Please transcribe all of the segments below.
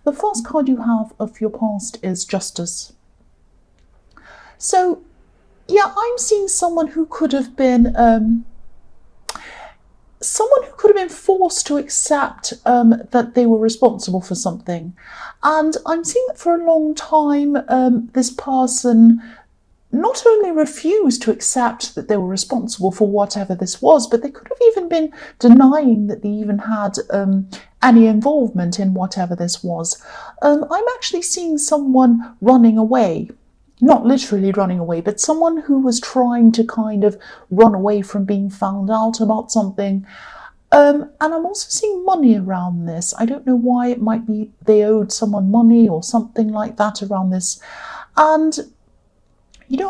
the first card you have of your past is Justice. So, yeah, I'm seeing someone who could have been forced to accept that they were responsible for something. And I'm seeing that for a long time, this person not only refused to accept that they were responsible for whatever this was, but they could have even been denying that they even had any involvement in whatever this was. I'm actually seeing someone running away. Not literally running away, but someone who was trying to kind of run away from being found out about something. And I'm also seeing money around this. I don't know why. It might be they owed someone money or something like that around this. And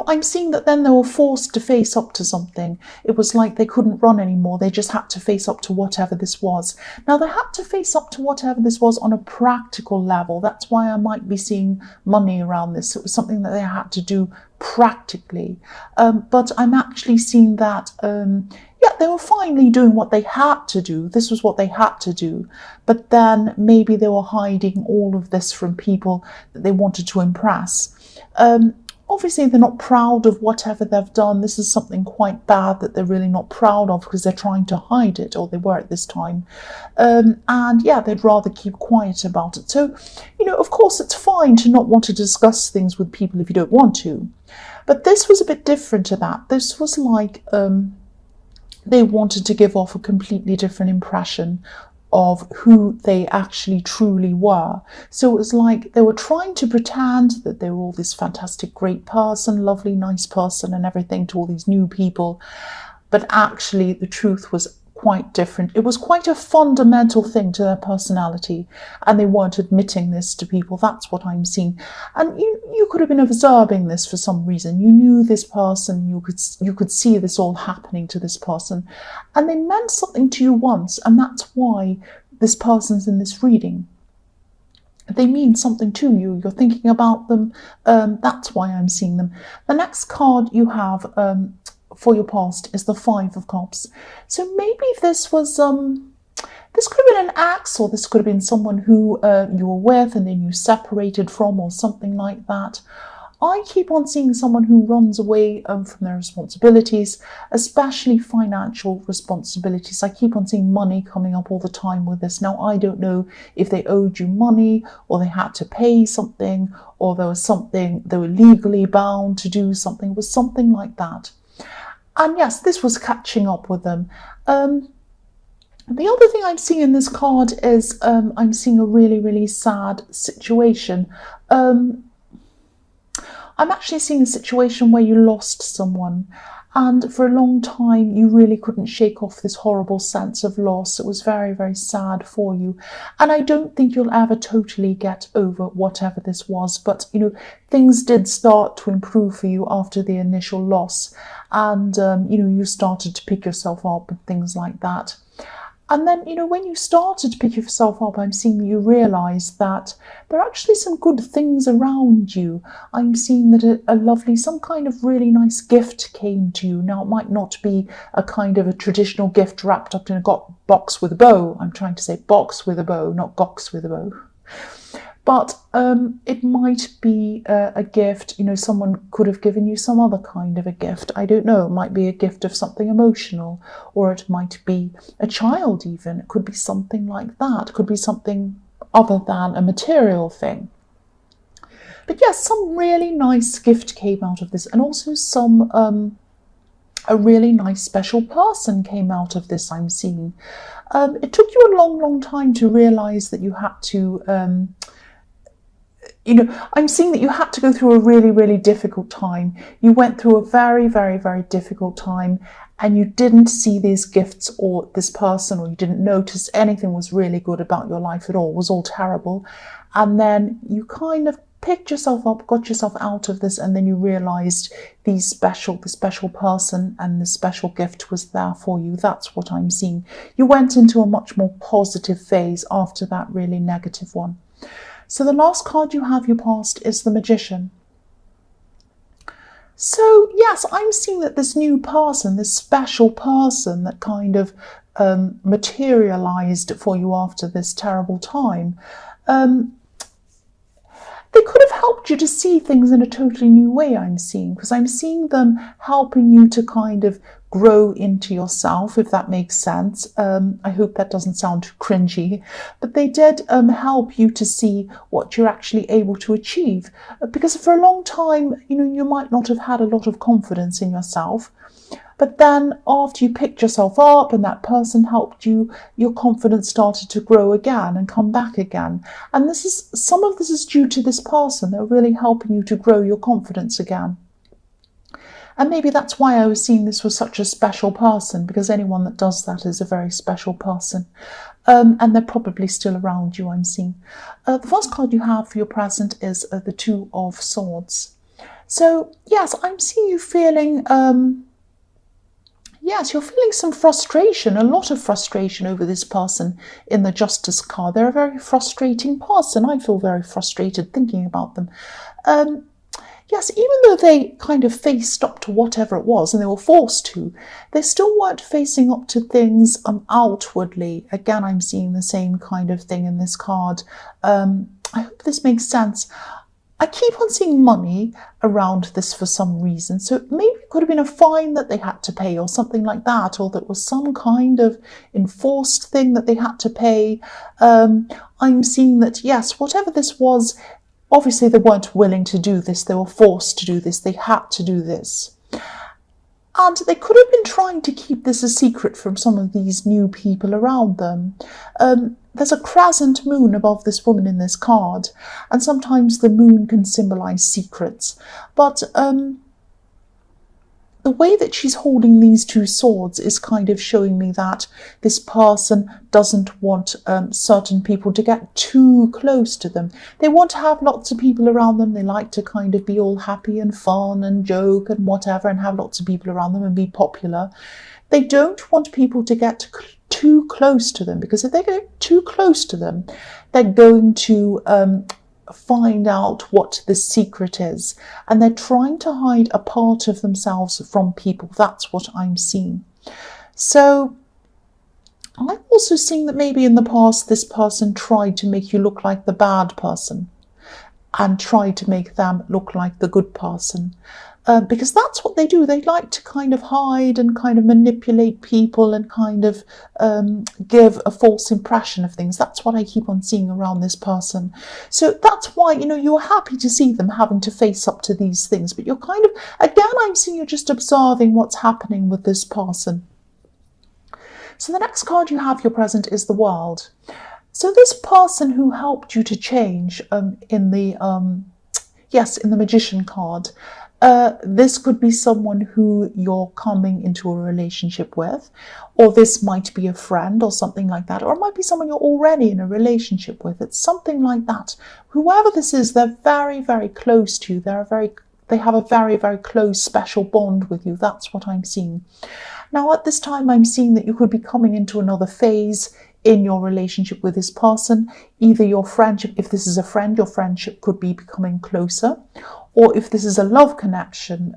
I'm seeing that then they were forced to face up to something. It was like they couldn't run anymore. They just had to face up to whatever this was. Now, they had to face up to whatever this was on a practical level. That's why I might be seeing money around this. It was something that they had to do practically. But I'm actually seeing that, they were finally doing what they had to do. This was what they had to do. But then maybe they were hiding all of this from people that they wanted to impress. Obviously, they're not proud of whatever they've done. This is something quite bad that they're really not proud of because they're trying to hide it, or they were at this time. They'd rather keep quiet about it. So, of course, it's fine to not want to discuss things with people if you don't want to. But this was a bit different to that. This was like they wanted to give off a completely different impression of who they actually truly were. So it was like they were trying to pretend that they were all this fantastic, great person, lovely, nice person and everything to all these new people. But actually the truth was quite different. It was quite a fundamental thing to their personality, and they weren't admitting this to people. That's what I'm seeing. And you could have been observing this for some reason. You knew this person, you could see this all happening to this person, and they meant something to you once, and that's why this person's in this reading. They mean something to you. You're thinking about them. That's why I'm seeing them. The next card you have for your past is the Five of Cups. So maybe this was this could have been an ex, or this could have been someone who you were with and then you separated from, or something like that. I keep on seeing someone who runs away from their responsibilities, especially financial responsibilities. I keep on seeing money coming up all the time with this. Now, I don't know if they owed you money, or they had to pay something, or there was something, they were legally bound to do something. It was something like that. And yes, this was catching up with them. The other thing I'm seeing in this card is I'm seeing a really, really sad situation. I'm actually seeing a situation where you lost someone, and for a long time you really couldn't shake off this horrible sense of loss. It was very, very sad for you, and I don't think you'll ever totally get over whatever this was, but things did start to improve for you after the initial loss, and you started to pick yourself up and things like that. And then, when you started to pick yourself up, I'm seeing you realise that there are actually some good things around you. I'm seeing that a lovely, some kind of really nice gift came to you. Now, it might not be a kind of a traditional gift wrapped up in a box with a bow. I'm trying to say box with a bow, not box with a bow. But it might be a gift, someone could have given you some other kind of a gift. I don't know, it might be a gift of something emotional, or it might be a child even. It could be something like that. It could be something other than a material thing. But yes, some really nice gift came out of this, and also a really nice special person came out of this, I'm seeing. It took you a long, long time to realise that you had to... I'm seeing that you had to go through a really, really difficult time. You went through a very, very, very difficult time, and you didn't see these gifts or this person, or you didn't notice anything was really good about your life at all. It was all terrible. And then you kind of picked yourself up, got yourself out of this, and then you realised the special person and the special gift was there for you. That's what I'm seeing. You went into a much more positive phase after that really negative one. So the last card you have your past is the Magician. So yes, I'm seeing that this new person, this special person that kind of materialized for you after this terrible time, they could have helped you to see things in a totally new way, I'm seeing, because I'm seeing them helping you to kind of grow into yourself, if that makes sense. I hope that doesn't sound too cringy, but they did help you to see what you're actually able to achieve. Because for a long time, you might not have had a lot of confidence in yourself. But then after you picked yourself up and that person helped you, your confidence started to grow again and come back again. And some of this is due to this person. They're really helping you to grow your confidence again. And maybe that's why I was seeing this was such a special person, because anyone that does that is a very special person. And they're probably still around you, I'm seeing. The first card you have for your present is the Two of Swords. So, yes, I'm seeing you feeling... Yes, you're feeling some frustration, a lot of frustration over this person in the Justice card. They're a very frustrating person. I feel very frustrated thinking about them. Yes, even though they kind of faced up to whatever it was and they were forced to, they still weren't facing up to things outwardly. Again, I'm seeing the same kind of thing in this card. I hope this makes sense. I keep on seeing money around this for some reason. So maybe it could have been a fine that they had to pay or something like that, or that was some kind of enforced thing that they had to pay. I'm seeing that, yes, whatever this was, obviously they weren't willing to do this. They were forced to do this. They had to do this. And they could have been trying to keep this a secret from some of these new people around them. There's a crescent moon above this woman in this card, and sometimes the moon can symbolize secrets. But the way that she's holding these two swords is kind of showing me that this person doesn't want certain people to get too close to them. They want to have lots of people around them. They like to kind of be all happy and fun and joke and whatever and have lots of people around them and be popular. They don't want people to get too close to them, because if they get too close to them, they're going to find out what the secret is, and they're trying to hide a part of themselves from people. That's what I'm seeing. So I'm also seeing that maybe in the past this person tried to make you look like the bad person and tried to make them look like the good person. Because that's what they do. They like to kind of hide and kind of manipulate people and kind of give a false impression of things. That's what I keep on seeing around this person. So that's why, you're happy to see them having to face up to these things. But you're kind of, again, I'm seeing you're just observing what's happening with this person. So the next card you have, your present, is the World. So this person who helped you to change in the Magician card, this could be someone who you're coming into a relationship with, or this might be a friend or something like that, or it might be someone you're already in a relationship with. It's something like that. Whoever this is, they're very, very close to you. They have a very, very close, special bond with you. That's what I'm seeing. Now, at this time, I'm seeing that you could be coming into another phase in your relationship with this person. Either your friendship, if this is a friend, your friendship could be becoming closer. Or if this is a love connection,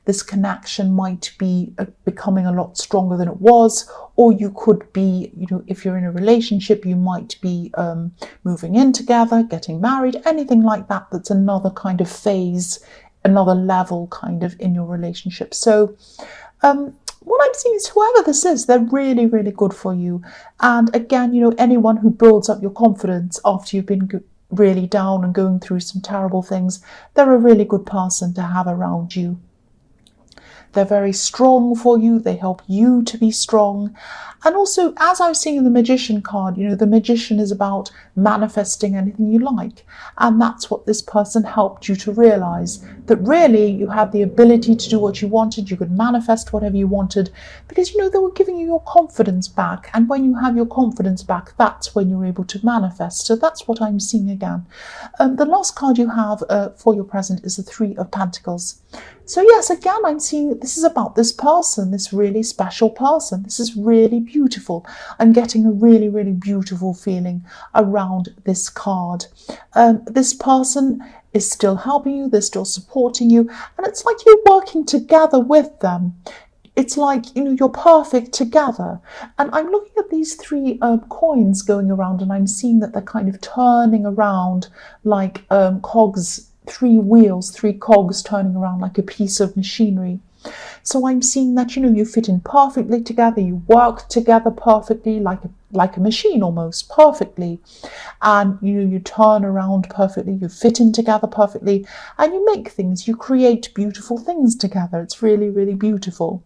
this connection might be becoming a lot stronger than it was. Or you could be, if you're in a relationship, you might be moving in together, getting married, anything like that. That's another kind of phase, another level kind of in your relationship. So what I'm seeing is whoever this is, they're really, really good for you. And again, anyone who builds up your confidence after you've been really down and going through some terrible things, they're a really good person to have around you. They're very strong for you. They help you to be strong. And also, as I was seeing in the Magician card, the Magician is about manifesting anything you like. And that's what this person helped you to realize, that really you had the ability to do what you wanted. You could manifest whatever you wanted because, they were giving you your confidence back. And when you have your confidence back, that's when you're able to manifest. So that's what I'm seeing again. The last card you have for your present is the Three of Pentacles. So yes, again, I'm seeing this is about this person, this really special person. This is really beautiful. I'm getting a really, really beautiful feeling around this card. This person is still helping you. They're still supporting you. And it's like you're working together with them it's like, you're perfect together. And I'm looking at these three coins going around, and I'm seeing that they're kind of turning around like cogs, three wheels, three cogs turning around like a piece of machinery. So I'm seeing that, you fit in perfectly together, you work together perfectly, like a machine almost, perfectly. And you turn around perfectly, you fit in together perfectly, and you make things, you create beautiful things together. It's really, really beautiful.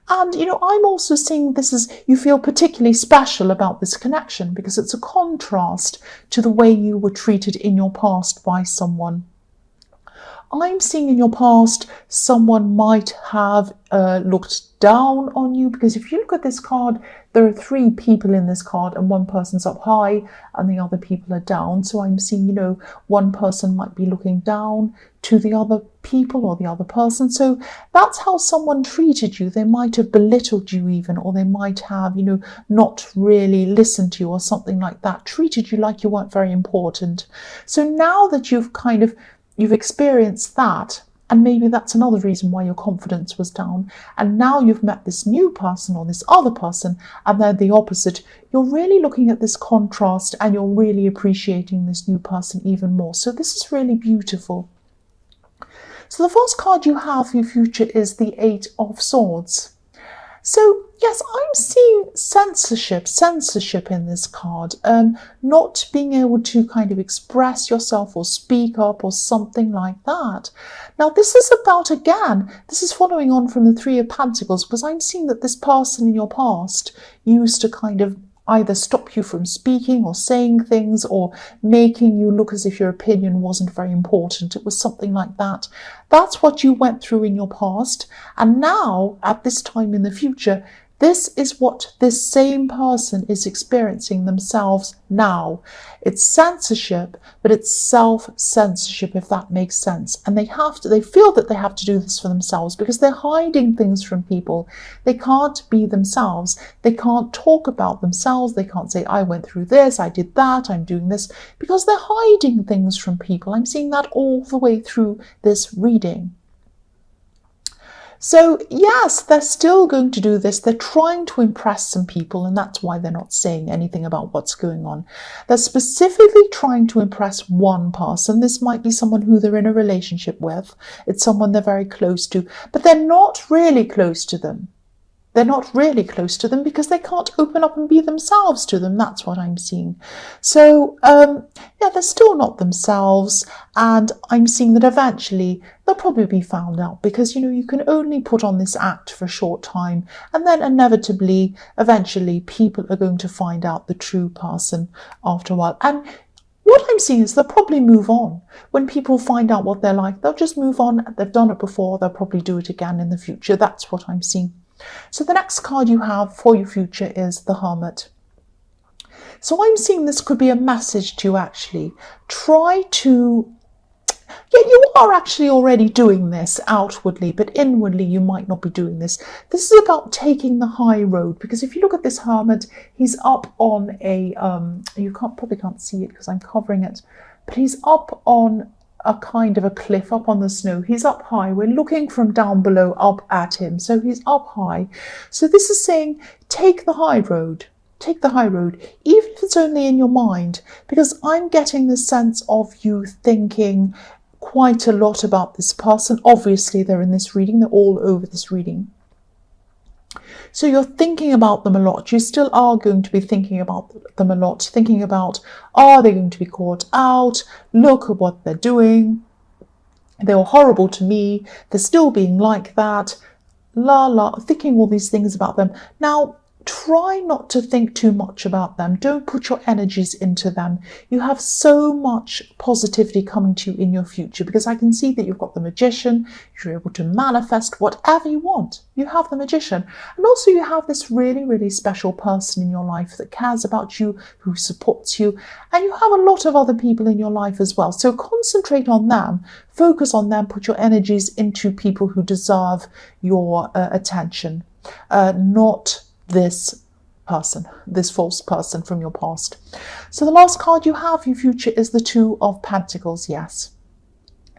And, I'm also seeing this as you feel particularly special about this connection because it's a contrast to the way you were treated in your past by someone. I'm seeing in your past someone might have looked down on you, because if you look at this card, there are three people in this card and one person's up high and the other people are down. So I'm seeing, one person might be looking down to the other people or the other person. So that's how someone treated you. They might have belittled you even, or they might have, not really listened to you or something like that, treated you like you weren't very important. So now that you've experienced that, and maybe that's another reason why your confidence was down, and now you've met this new person or this other person and they're the opposite, you're really looking at this contrast and you're really appreciating this new person even more. So this is really beautiful. So the first card you have for your future is the Eight of Swords. So yes, I'm seeing censorship in this card, not being able to kind of express yourself or speak up or something like that. Now this is following on from the Three of Pentacles, because I'm seeing that this person in your past used to kind of either stop you from speaking or saying things or making you look as if your opinion wasn't very important. It was something like that. That's what you went through in your past. And now, at this time in the future, this is what this same person is experiencing themselves now. It's censorship, but it's self-censorship, if that makes sense. And they feel that they have to do this for themselves because they're hiding things from people. They can't be themselves. They can't talk about themselves. They can't say, I went through this, I did that, I'm doing this, because they're hiding things from people. I'm seeing that all the way through this reading. So yes, they're still going to do this. They're trying to impress some people, and that's why they're not saying anything about what's going on. They're specifically trying to impress one person. This might be someone who they're in a relationship with. It's someone they're very close to, but they're not really close to them. They're not really close to them because they can't open up and be themselves to them. That's what I'm seeing. So, they're still not themselves. And I'm seeing that eventually they'll probably be found out because, you can only put on this act for a short time. And then inevitably, eventually, people are going to find out the true person after a while. And what I'm seeing is they'll probably move on. When people find out what they're like, they'll just move on. They've done it before. They'll probably do it again in the future. That's what I'm seeing. So the next card you have for your future is the Hermit. So I'm seeing this could be a message to actually try to, you are actually already doing this outwardly, but inwardly you might not be doing this. This is about taking the high road, because if you look at this Hermit, he's up on a, you probably can't see it because I'm covering it, but he's up on a kind of a cliff, up on the snow. He's up high. We're looking from down below up at him. So he's up high. So this is saying, take the high road. Take the high road, even if it's only in your mind, because I'm getting the sense of you thinking quite a lot about this person. Obviously, they're in this reading. They're all over this reading. So you're thinking about them a lot. You still are going to be thinking about them a lot, thinking about, are they going to be caught out? Look at what they're doing. They were horrible to me. They're still being like that. Thinking all these things about them. Now, try not to think too much about them. Don't put your energies into them. You have so much positivity coming to you in your future, because I can see that you've got the Magician. You're able to manifest whatever you want. You have the Magician. And also you have this really, really special person in your life that cares about you, who supports you. And you have a lot of other people in your life as well. So concentrate on them. Focus on them. Put your energies into people who deserve your attention. Not this person, this false person from your past. So the last card you have for your future is the Two of Pentacles. Yes.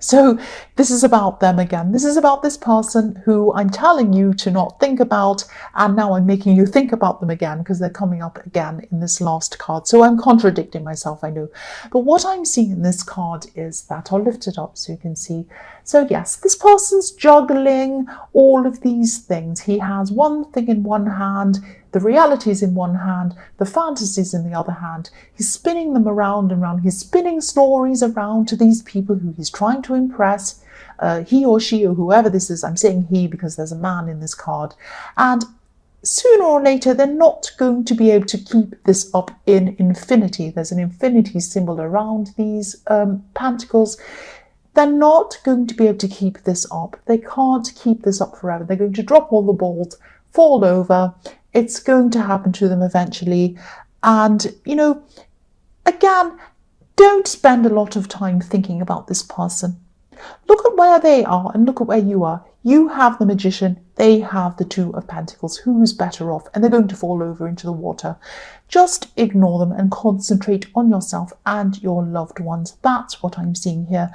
So this is about them again. This is about this person who I'm telling you to not think about, and now I'm making you think about them again because they're coming up again in this last card. So I'm contradicting myself, I know. But what I'm seeing in this card is that, I'll lift it up so you can see. So yes, this person's juggling all of these things. He has one thing in one hand, the reality is in one hand, the fantasies in the other hand. He's spinning them around and around. He's spinning stories around to these people who he's trying to impress, he or she or whoever this is. I'm saying he because there's a man in this card. And sooner or later, they're not going to be able to keep this up in infinity. There's an infinity symbol around these pentacles. They're not going to be able to keep this up. They can't keep this up forever. They're going to drop all the balls, fall over. It's going to happen to them eventually. And, you know, again, don't spend a lot of time thinking about this person. Look at where they are and look at where you are. You have the Magician, they have the Two of Pentacles. Who's better off? And they're going to fall over into the water. Just ignore them and concentrate on yourself and your loved ones. That's what I'm seeing here.